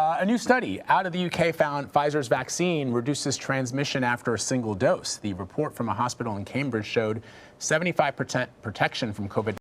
A new study out of the UK found Pfizer's vaccine reduces transmission after a single dose. The report from a hospital in Cambridge showed 75% protection from COVID.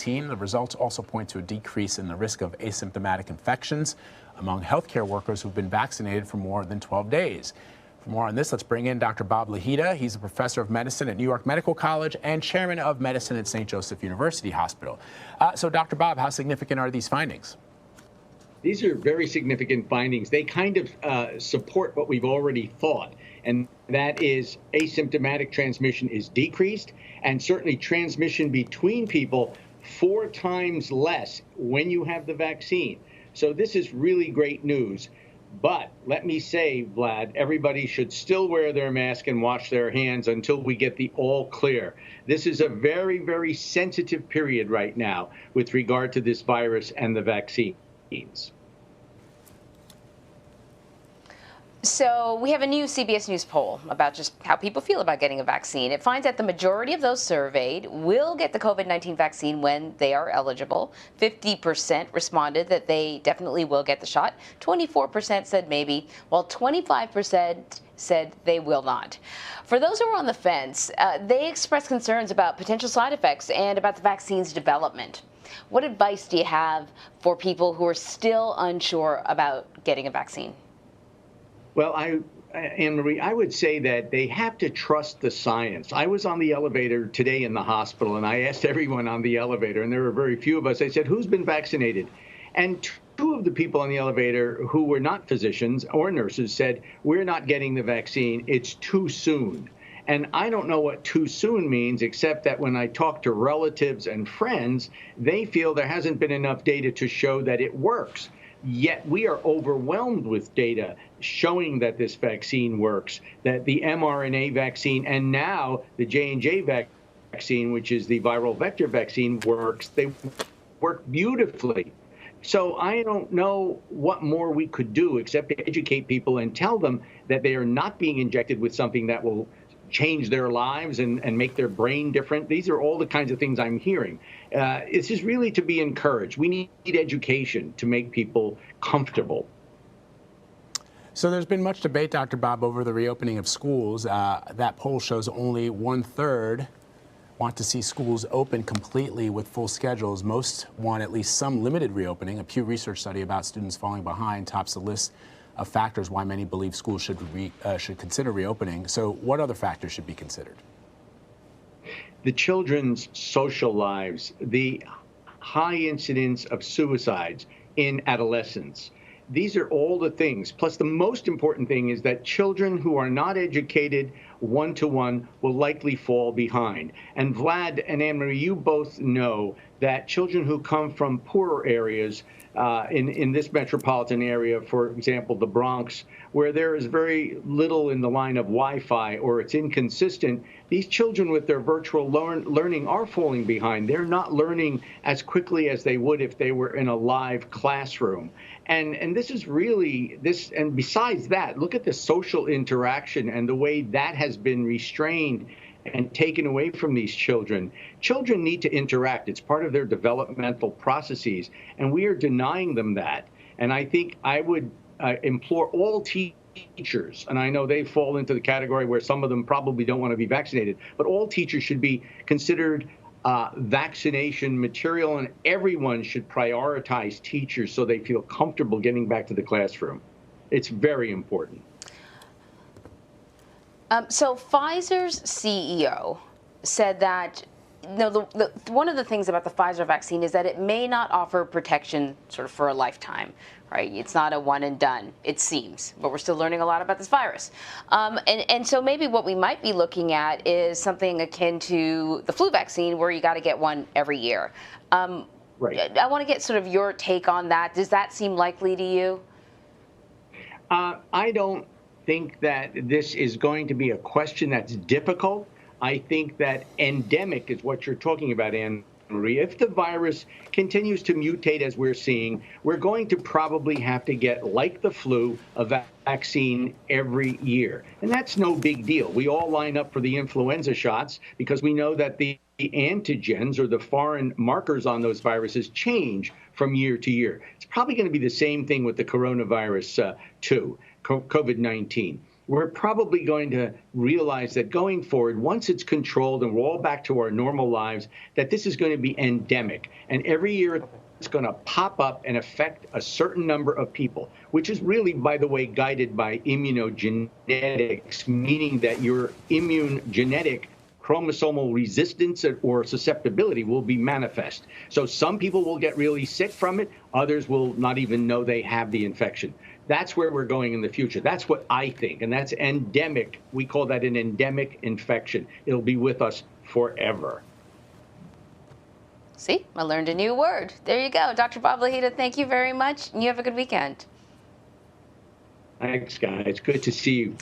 The results also point to a decrease in the risk of asymptomatic infections among healthcare workers who've been vaccinated for more than 12 days. For more on this, let's bring in Dr. Bob Lahita. He's a professor of medicine at New York Medical College and chairman of medicine at St. Joseph University Hospital. So, Dr. Bob, how significant are these findings? These are very significant findings. They kind of support what we've already thought, and that is asymptomatic transmission is decreased, and certainly transmission between people 4 times less when you have the vaccine. So this is really great news. But let me say, Vlad, everybody should still wear their mask and wash their hands until we get the all clear. This is a very, very sensitive period right now with regard to this virus and the vaccines. So we have a new CBS News poll about just how people feel about getting a vaccine. It finds that the majority of those surveyed will get the COVID-19 vaccine when they are eligible. 50% responded that they definitely will get the shot. 24% said maybe, while 25% said they will not. For those who are on the fence, they expressed concerns about potential side effects and about the vaccine's development. What advice do you have for people who are still unsure about getting a vaccine? Well, Anne-Marie, I would say that they have to trust the science. I was on the elevator today in the hospital, and I asked everyone on the elevator, and there were very few of us. I said, who's been vaccinated? And 2 of the people on the elevator who were not physicians or nurses said, we're not getting the vaccine. It's too soon. And I don't know what too soon means, except that when I talk to relatives and friends, they feel there hasn't been enough data to show that it works. Yet we are overwhelmed with data showing that this vaccine works, that the mRNA vaccine and now the J&J vaccine, which is the viral vector vaccine, works. They work beautifully. So I don't know what more we could do except to educate people and tell them that they are not being injected with something that will change their lives and make their brain different. These are all the kinds of things I'm hearing. This is really to be encouraged. We need education to make people comfortable. So there's been much debate, Dr. Bob, over the reopening of schools. That poll shows only 1/3 want to see schools open completely with full schedules. Most want at least some limited reopening. A Pew Research study about students falling behind tops the list of factors why many believe schools should consider reopening. So what other factors should be considered? The children's social lives, the high incidence of suicides in adolescence. These are all the things. Plus, the most important thing is that children who are not educated one-to-one will likely fall behind. And Vlad and Anne-Marie, you both know that children who come from poorer areas in this metropolitan area, for example, the Bronx, where there is very little in the line of Wi-Fi or it's inconsistent, these children with their virtual learning are falling behind. They're not learning as quickly as they would if they were in a live classroom. And this is really this. And besides that, look at the social interaction and the way that has been restrained and taken away from these children. Children need to interact. It's part of their developmental processes, and we are denying them that. And I think I would implore all teachers, and I know they fall into the category where some of them probably don't want to be vaccinated, but all teachers should be considered vaccination material, and everyone should prioritize teachers so they feel comfortable getting back to the classroom. It's very important. So Pfizer's CEO said that one of the things about the Pfizer vaccine is that it may not offer protection sort of for a lifetime, right? It's not a one and done, it seems, but we're still learning a lot about this virus. And so maybe what we might be looking at is something akin to the flu vaccine, where you got to get one every year. Right. I want to get sort of your take on that. Does that seem likely to you? I don't think that this is going to be a question that's difficult. I think that endemic is what you're talking about, Anne-Marie. If the virus continues to mutate as we're seeing, we're going to probably have to get, like the flu, a vaccine every year. And that's no big deal. We all line up for the influenza shots because we know that the antigens, or the foreign markers on those viruses, change from year to year. It's probably going to be the same thing with the coronavirus too, COVID-19. We're probably going to realize that going forward, once it's controlled and we're all back to our normal lives, that this is going to be endemic. And every year it's going to pop up and affect a certain number of people, which is really, by the way, guided by immunogenetics, meaning that your immune genetic chromosomal resistance or susceptibility will be manifest. So some people will get really sick from it. Others will not even know they have the infection. That's where we're going in the future. That's what I think. And that's endemic. We call that an endemic infection. It'll be with us forever. See, I learned a new word. There you go. Dr. Bob Lahita, thank you very much. And you have a good weekend. Thanks, guys. Good to see you.